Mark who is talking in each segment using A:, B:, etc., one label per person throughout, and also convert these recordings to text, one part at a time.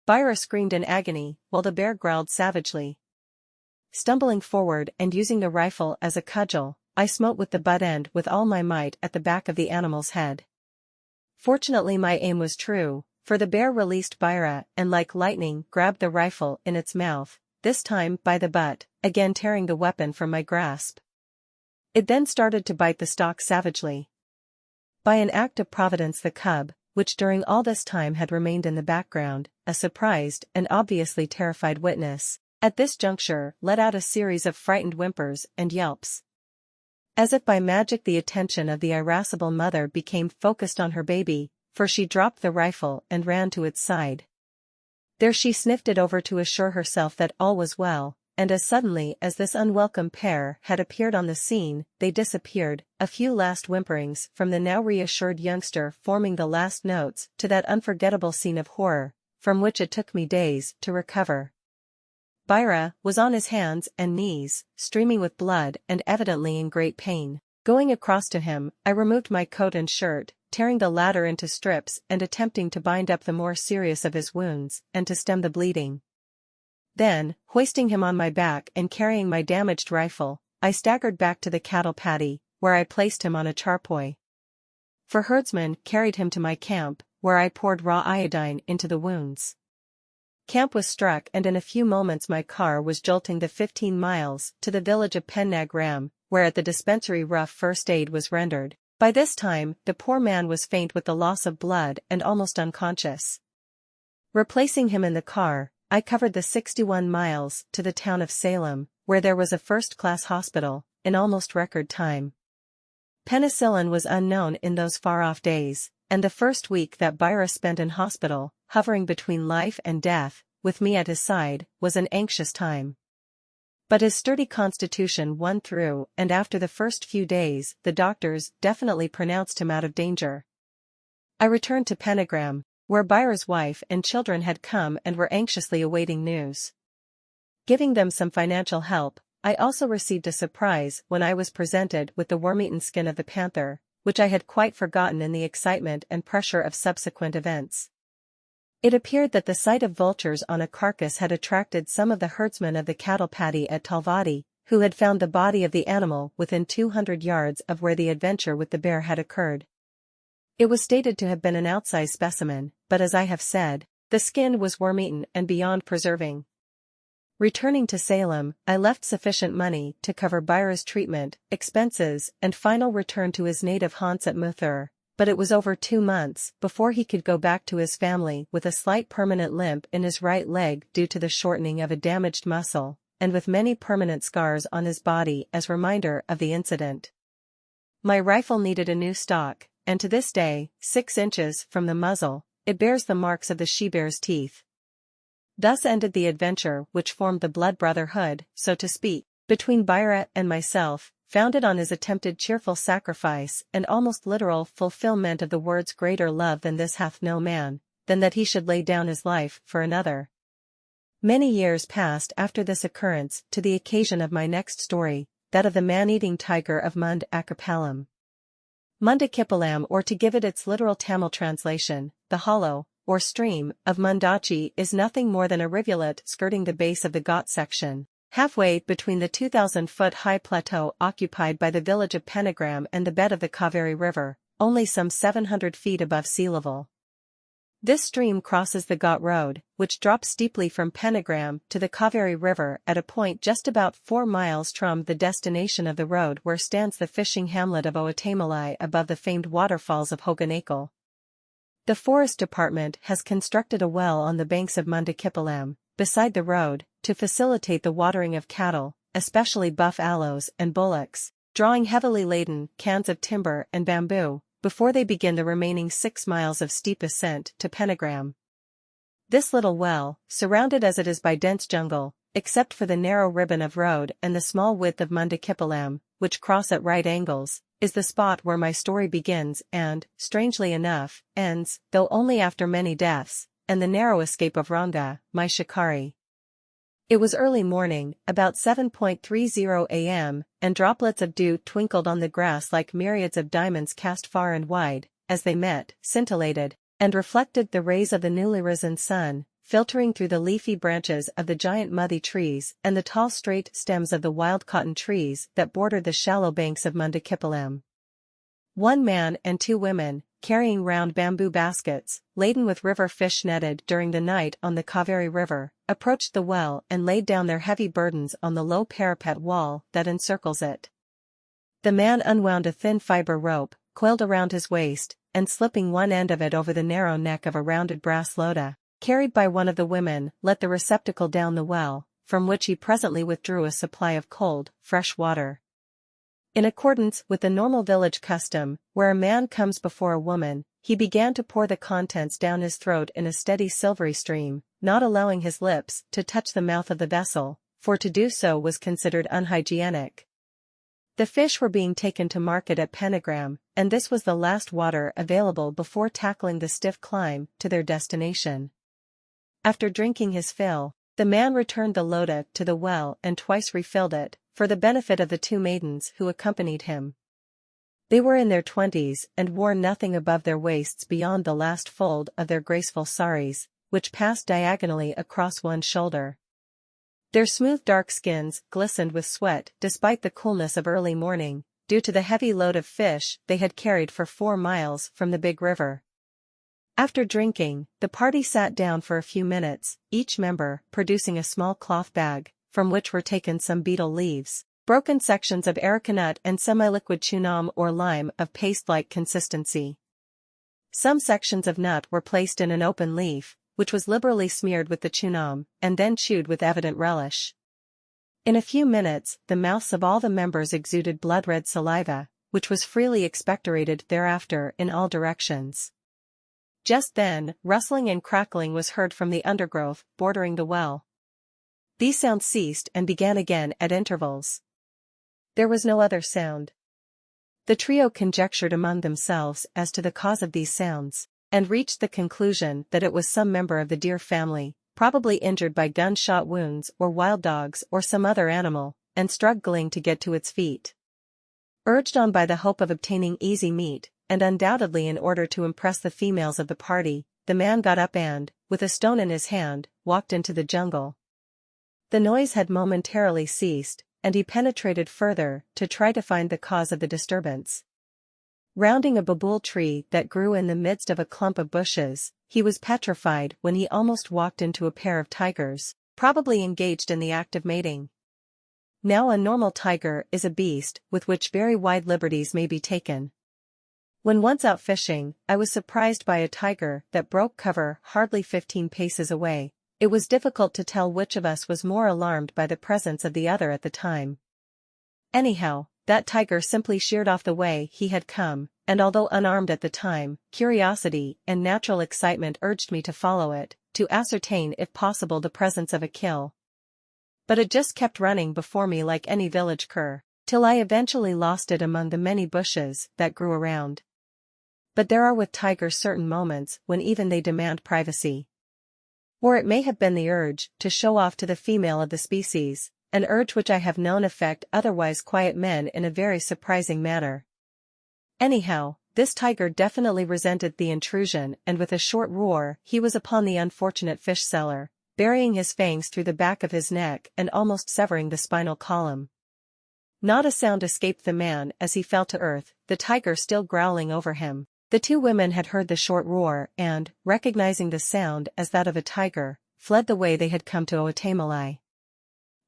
A: Byra screamed in agony, while the bear growled savagely. Stumbling forward and using the rifle as a cudgel, I smote with the butt end with all my might at the back of the animal's head. Fortunately my aim was true, for the bear released Byra and like lightning grabbed the rifle in its mouth, this time by the butt, again tearing the weapon from my grasp. It then started to bite the stock savagely. By an act of providence the cub, which during all this time had remained in the background, a surprised and obviously terrified witness, at this juncture let out a series of frightened whimpers and yelps. As if by magic the attention of the irascible mother became focused on her baby, for she dropped the rifle and ran to its side. There she sniffed it over to assure herself that all was well, and as suddenly as this unwelcome pair had appeared on the scene, they disappeared, a few last whimperings from the now reassured youngster forming the last notes to that unforgettable scene of horror, from which it took me days to recover. Byra was on his hands and knees, streaming with blood and evidently in great pain. Going across to him, I removed my coat and shirt, tearing the latter into strips and attempting to bind up the more serious of his wounds and to stem the bleeding. Then, hoisting him on my back and carrying my damaged rifle, I staggered back to the cattle paddy, where I placed him on a charpoy. The herdsman carried him to my camp, where I poured raw iodine into the wounds. Camp was struck and in a few moments my car was jolting the 15 miles to the village of Pennagram, where at the dispensary rough first aid was rendered. By this time, the poor man was faint with the loss of blood and almost unconscious. Replacing him in the car, I covered the 61 miles to the town of Salem, where there was a first-class hospital, in almost record time. Penicillin was unknown in those far-off days, and the first week that Byra spent in hospital, hovering between life and death, with me at his side, was an anxious time. But his sturdy constitution won through, and after the first few days the doctors definitely pronounced him out of danger. I returned to Pennagram, where Byra's wife and children had come and were anxiously awaiting news. Giving them some financial help, I also received a surprise when I was presented with the worm-eaten skin of the panther, which I had quite forgotten in the excitement and pressure of subsequent events. It appeared that the sight of vultures on a carcass had attracted some of the herdsmen of the cattle paddy at Talvadi, who had found the body of the animal within 200 yards of where the adventure with the bear had occurred. It was stated to have been an outsized specimen, but as I have said, the skin was worm-eaten and beyond preserving. Returning to Salem, I left sufficient money to cover Byra's treatment, expenses, and final return to his native haunts at Muthur, but it was over 2 months before he could go back to his family with a slight permanent limp in his right leg due to the shortening of a damaged muscle, and with many permanent scars on his body as reminder of the incident. My rifle needed a new stock, and to this day, 6 inches from the muzzle, it bears the marks of the she-bear's teeth. Thus ended the adventure which formed the blood brotherhood, so to speak, between Byra and myself, founded on his attempted cheerful sacrifice and almost literal fulfillment of the words "greater love than this hath no man, than that he should lay down his life for another." Many years passed after this occurrence to the occasion of my next story, that of the man-eating tiger of Mund Akapalam. Mundakippalam, or to give it its literal Tamil translation, the hollow, or stream, of Mundachi is nothing more than a rivulet skirting the base of the Ghat section, halfway between the 2,000-foot-high plateau occupied by the village of Pennagram and the bed of the Kaveri River, only some 700 feet above sea level. This stream crosses the Ghat Road, which drops steeply from Pennagram to the Kaveri River at a point just about 4 miles from the destination of the road, where stands the fishing hamlet of Oatamalai above the famed waterfalls of Hoganakal. The Forest Department has constructed a well on the banks of Mundakippalam, beside the road, to facilitate the watering of cattle, especially buff aloes and bullocks, drawing heavily laden cans of timber and bamboo, before they begin the remaining 6 miles of steep ascent to Pennagram. This little well, surrounded as it is by dense jungle, except for the narrow ribbon of road and the small width of Mundakippalam, which cross at right angles, is the spot where my story begins and, strangely enough, ends, though only after many deaths, and the narrow escape of Ranga, my shikari. It was early morning, about 7:30 a.m., and droplets of dew twinkled on the grass like myriads of diamonds cast far and wide, as they met, scintillated, and reflected the rays of the newly risen sun, filtering through the leafy branches of the giant muddy trees and the tall straight stems of the wild cotton trees that bordered the shallow banks of Mundakipalam. One man and two women, carrying round bamboo baskets, laden with river fish netted during the night on the Kaveri River, approached the well and laid down their heavy burdens on the low parapet wall that encircles it. The man unwound a thin fiber rope, coiled around his waist, and slipping one end of it over the narrow neck of a rounded brass loda, carried by one of the women, let the receptacle down the well, from which he presently withdrew a supply of cold, fresh water. In accordance with the normal village custom, where a man comes before a woman, he began to pour the contents down his throat in a steady silvery stream, not allowing his lips to touch the mouth of the vessel, for to do so was considered unhygienic. The fish were being taken to market at Pentagram, and this was the last water available before tackling the stiff climb to their destination. After drinking his fill, the man returned the loda to the well and twice refilled it, for the benefit of the two maidens who accompanied him. They were in their 20s and wore nothing above their waists beyond the last fold of their graceful saris, which passed diagonally across one shoulder. Their smooth dark skins glistened with sweat despite the coolness of early morning, due to the heavy load of fish they had carried for 4 miles from the big river. After drinking, the party sat down for a few minutes, each member producing a small cloth bag, from which were taken some betel leaves, broken sections of areca nut and semi-liquid chewing or lime of paste-like consistency. Some sections of nut were placed in an open leaf, which was liberally smeared with the chewing, and then chewed with evident relish. In a few minutes, the mouths of all the members exuded blood-red saliva, which was freely expectorated thereafter in all directions. Just then, rustling and crackling was heard from the undergrowth bordering the well. These sounds ceased and began again at intervals. There was no other sound. The trio conjectured among themselves as to the cause of these sounds, and reached the conclusion that it was some member of the deer family, probably injured by gunshot wounds or wild dogs or some other animal, and struggling to get to its feet. Urged on by the hope of obtaining easy meat, and undoubtedly in order to impress the females of the party, the man got up and, with a stone in his hand, walked into the jungle. The noise had momentarily ceased, and he penetrated further to try to find the cause of the disturbance. Rounding a babool tree that grew in the midst of a clump of bushes, he was petrified when he almost walked into a pair of tigers, probably engaged in the act of mating. Now a normal tiger is a beast with which very wide liberties may be taken. When once out fishing, I was surprised by a tiger that broke cover hardly 15 paces away. It was difficult to tell which of us was more alarmed by the presence of the other at the time. Anyhow, that tiger simply sheered off the way he had come, and although unarmed at the time, curiosity and natural excitement urged me to follow it, to ascertain if possible the presence of a kill. But it just kept running before me like any village cur, till I eventually lost it among the many bushes that grew around. But there are with tigers certain moments when even they demand privacy. Or it may have been the urge to show off to the female of the species, an urge which I have known affect otherwise quiet men in a very surprising manner. Anyhow, this tiger definitely resented the intrusion, and with a short roar he was upon the unfortunate fish seller, burying his fangs through the back of his neck and almost severing the spinal column. Not a sound escaped the man as he fell to earth, the tiger still growling over him. The two women had heard the short roar and, recognizing the sound as that of a tiger, fled the way they had come to Otamalai.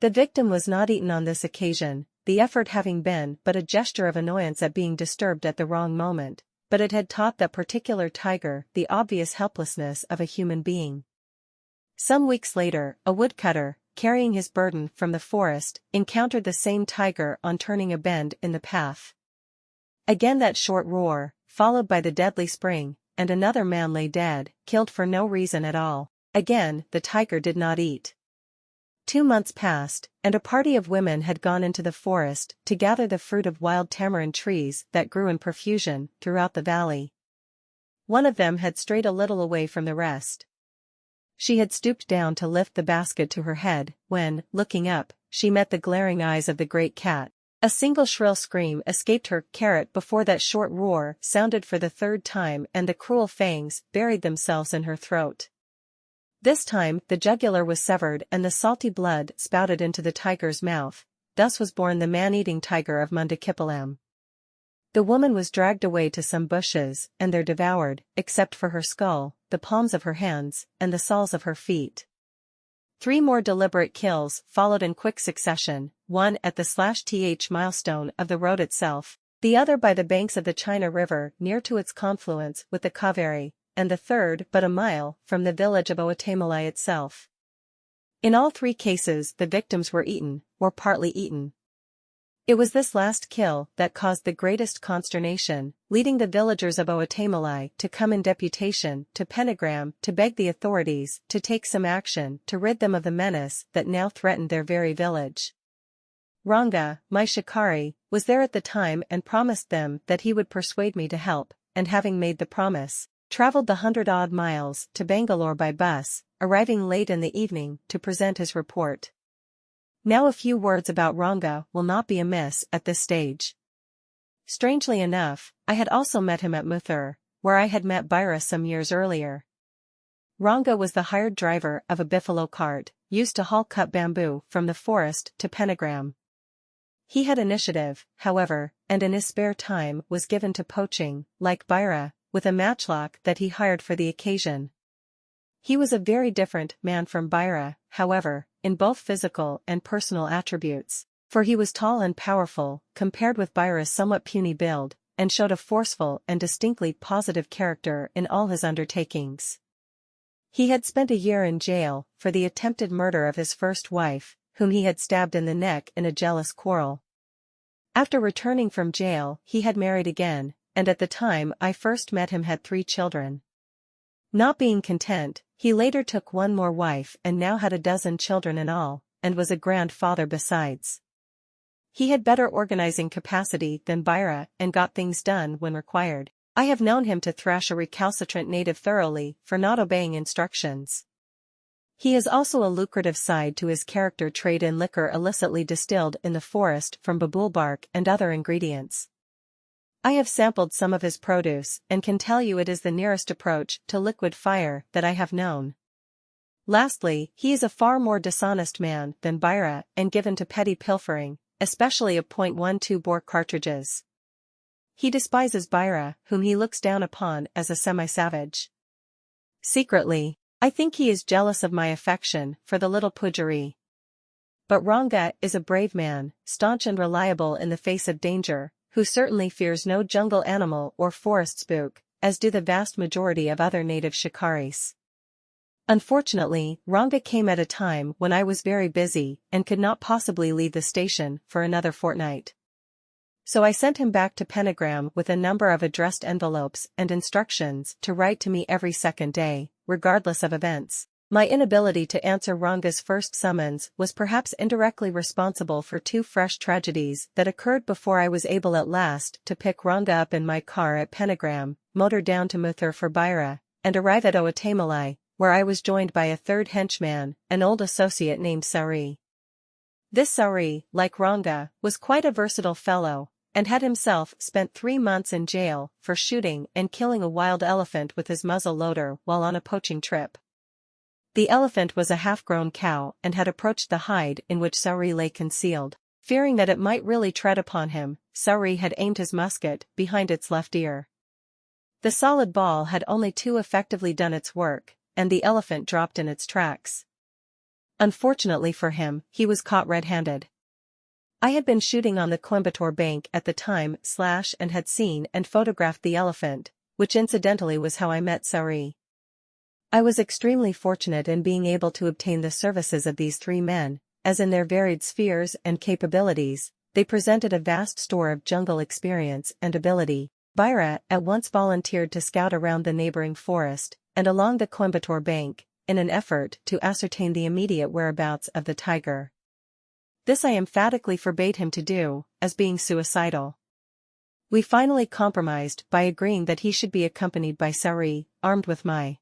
A: The victim was not eaten on this occasion, the effort having been but a gesture of annoyance at being disturbed at the wrong moment, but it had taught that particular tiger the obvious helplessness of a human being. Some weeks later, a woodcutter, carrying his burden from the forest, encountered the same tiger on turning a bend in the path. Again that short roar, followed by the deadly spring, and another man lay dead, killed for no reason at all. Again, the tiger did not eat. 2 months passed, and a party of women had gone into the forest to gather the fruit of wild tamarind trees that grew in profusion throughout the valley. One of them had strayed a little away from the rest. She had stooped down to lift the basket to her head, when, looking up, she met the glaring eyes of the great cat. A single shrill scream escaped her carrot before that short roar sounded for the third time and the cruel fangs buried themselves in her throat. This time the jugular was severed and the salty blood spouted into the tiger's mouth. Thus was born the man-eating tiger of Mundakipalam. The woman was dragged away to some bushes, and there devoured, except for her skull, the palms of her hands, and the soles of her feet. 3 more deliberate kills followed in quick succession, one at the /th milestone of the road itself, the other by the banks of the China River near to its confluence with the Kaveri, and the third but a mile from the village of Oatamalai itself. In all 3 cases the victims were eaten, or partly eaten. It was this last kill that caused the greatest consternation, leading the villagers of Oatamalai to come in deputation to Pentagram to beg the authorities to take some action to rid them of the menace that now threatened their very village. Ranga, my shikari, was there at the time and promised them that he would persuade me to help, and having made the promise, traveled the 100-odd miles to Bangalore by bus, arriving late in the evening to present his report. Now a few words about Ranga will not be amiss at this stage. Strangely enough, I had also met him at Muthur, where I had met Byra some years earlier. Ranga was the hired driver of a buffalo cart, used to haul cut bamboo from the forest to Pentagram. He had initiative, however, and in his spare time was given to poaching, like Byra, with a matchlock that he hired for the occasion. He was a very different man from Byra, however, in both physical and personal attributes, for he was tall and powerful, compared with Byra's somewhat puny build, and showed a forceful and distinctly positive character in all his undertakings. He had spent a year in jail for the attempted murder of his first wife, whom he had stabbed in the neck in a jealous quarrel. After returning from jail, he had married again, and at the time I first met him had 3 children. Not being content, he later took 1 more wife and now had a dozen children in all, and was a grandfather besides. He had better organizing capacity than Byra and got things done when required. I have known him to thrash a recalcitrant native thoroughly for not obeying instructions. He has also a lucrative side to his character, trade in liquor illicitly distilled in the forest from babool bark and other ingredients. I have sampled some of his produce and can tell you it is the nearest approach to liquid fire that I have known. Lastly, he is a far more dishonest man than Byra and given to petty pilfering, especially of .12 bore cartridges. He despises Byra, whom he looks down upon as a semi-savage. Secretly, I think he is jealous of my affection for the little Poojaree. But Ranga is a brave man, staunch and reliable in the face of danger, who certainly fears no jungle animal or forest spook, as do the vast majority of other native shikaris. Unfortunately, Ranga came at a time when I was very busy and could not possibly leave the station for another fortnight. So I sent him back to Pentagram with a number of addressed envelopes and instructions to write to me every second day, regardless of events. My inability to answer Ranga's first summons was perhaps indirectly responsible for 2 fresh tragedies that occurred before I was able at last to pick Ranga up in my car at Pentagram, motor down to Muthur for Byra, and arrive at Oatamalai, where I was joined by a 3rd henchman, an old associate named Sauri. This Sauri, like Ranga, was quite a versatile fellow, and had himself spent 3 months in jail for shooting and killing a wild elephant with his muzzle loader while on a poaching trip. The elephant was a half-grown cow and had approached the hide in which Sauri lay concealed. Fearing that it might really tread upon him, Sauri had aimed his musket behind its left ear. The solid ball had only too effectively done its work, and the elephant dropped in its tracks. Unfortunately for him, he was caught red-handed. I had been shooting on the Coimbatore bank at the time and had seen and photographed the elephant, which incidentally was how I met Sauri. I was extremely fortunate in being able to obtain the services of these 3 men, as in their varied spheres and capabilities, they presented a vast store of jungle experience and ability. Byra at once volunteered to scout around the neighboring forest, and along the Coimbatore bank, in an effort to ascertain the immediate whereabouts of the tiger. This I emphatically forbade him to do, as being suicidal. We finally compromised by agreeing that he should be accompanied by Sauri, armed with my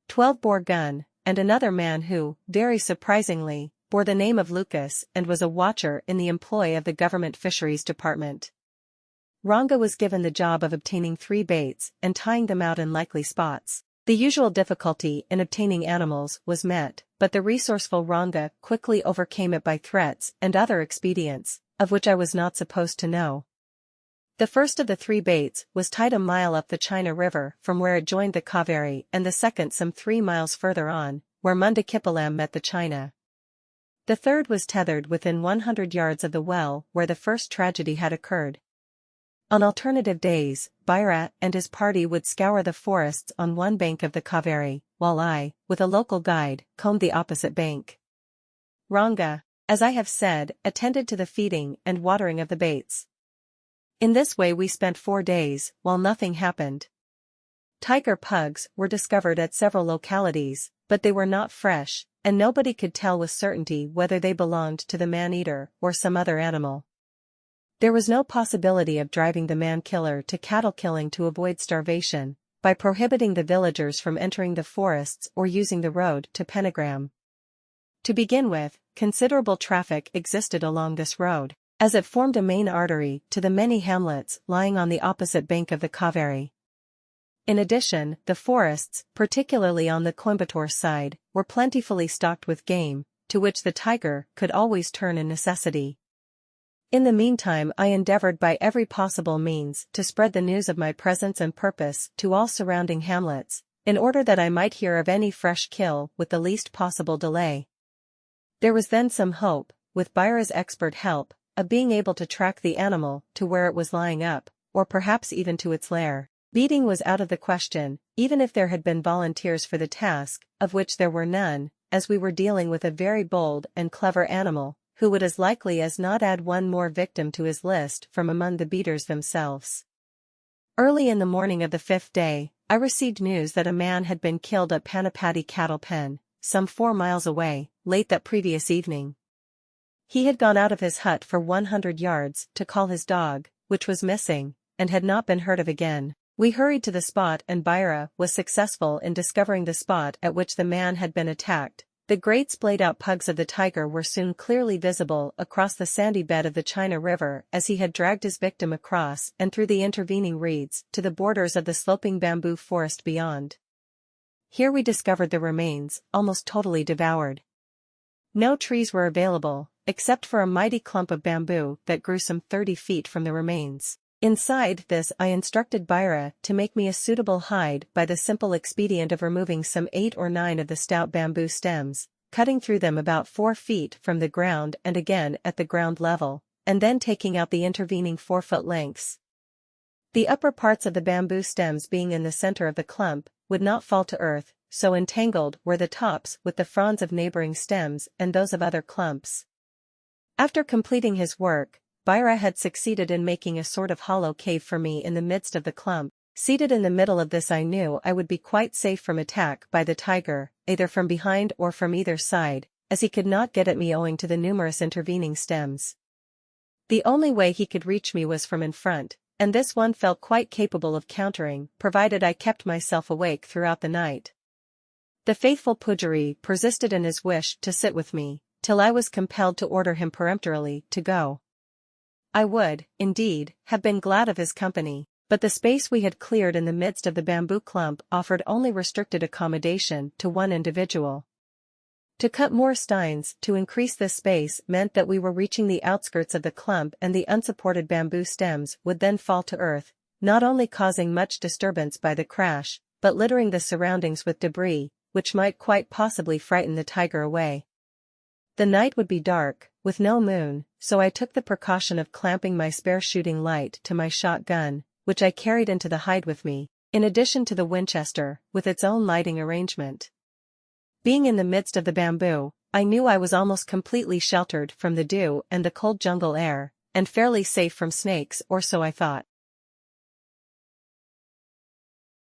A: 12-bore gun, and another man who, very surprisingly, bore the name of Lucas and was a watcher in the employ of the government fisheries department. Ranga was given the job of obtaining 3 baits and tying them out in likely spots. The usual difficulty in obtaining animals was met, but the resourceful Ranga quickly overcame it by threats and other expedients, of which I was not supposed to know. The first of the 3 baits was tied a mile up the China River from where it joined the Kaveri, and the second some 3 miles further on, where Mundakipalam met the China. The third was tethered within 100 yards of the well where the first tragedy had occurred. On alternative days, Byra and his party would scour the forests on one bank of the Kaveri, while I, with a local guide, combed the opposite bank. Ranga, as I have said, attended to the feeding and watering of the baits. In this way we spent 4 days, while nothing happened. Tiger pugs were discovered at several localities, but they were not fresh, and nobody could tell with certainty whether they belonged to the man-eater or some other animal. There was no possibility of driving the man-killer to cattle killing to avoid starvation, by prohibiting the villagers from entering the forests or using the road to Pentagram. To begin with, considerable traffic existed along this road, as it formed a main artery to the many hamlets lying on the opposite bank of the Kaveri. In addition, the forests, particularly on the Coimbatore side, were plentifully stocked with game, to which the tiger could always turn in necessity. In the meantime I endeavored by every possible means to spread the news of my presence and purpose to all surrounding hamlets, in order that I might hear of any fresh kill with the least possible delay. There was then some hope, with Byra's expert help, of being able to track the animal to where it was lying up, or perhaps even to its lair. Beating was out of the question, even if there had been volunteers for the task, of which there were none, as we were dealing with a very bold and clever animal, who would as likely as not add one more victim to his list from among the beaters themselves. Early in the morning of the 5th day, I received news that a man had been killed at Panipati cattle pen, some 4 miles away, late that previous evening. He had gone out of his hut for 100 yards to call his dog, which was missing, and had not been heard of again. We hurried to the spot and Byra was successful in discovering the spot at which the man had been attacked. The great splayed-out pugs of the tiger were soon clearly visible across the sandy bed of the China River as he had dragged his victim across and through the intervening reeds to the borders of the sloping bamboo forest beyond. Here we discovered the remains, almost totally devoured. No trees were available, except for a mighty clump of bamboo that grew some 30 feet from the remains. Inside this I instructed Byra to make me a suitable hide by the simple expedient of removing some 8 or 9 of the stout bamboo stems, cutting through them about 4 feet from the ground and again at the ground level, and then taking out the intervening 4-foot lengths. The upper parts of the bamboo stems being in the center of the clump, would not fall to earth, so entangled were the tops with the fronds of neighboring stems and those of other clumps. After completing his work, Byra had succeeded in making a sort of hollow cave for me in the midst of the clump. Seated in the middle of this I knew I would be quite safe from attack by the tiger, either from behind or from either side, as he could not get at me owing to the numerous intervening stems. The only way he could reach me was from in front, and this one felt quite capable of countering, provided I kept myself awake throughout the night. The faithful Poojaree persisted in his wish to sit with me, till I was compelled to order him peremptorily to go. I would, indeed, have been glad of his company, but the space we had cleared in the midst of the bamboo clump offered only restricted accommodation to one individual. To cut more steins to increase this space meant that we were reaching the outskirts of the clump and the unsupported bamboo stems would then fall to earth, not only causing much disturbance by the crash, but littering the surroundings with debris, which might quite possibly frighten the tiger away. The night would be dark, with no moon, so I took the precaution of clamping my spare shooting light to my shotgun, which I carried into the hide with me, in addition to the Winchester, with its own lighting arrangement. Being in the midst of the bamboo, I knew I was almost completely sheltered from the dew and the cold jungle air, and fairly safe from snakes, or so I thought.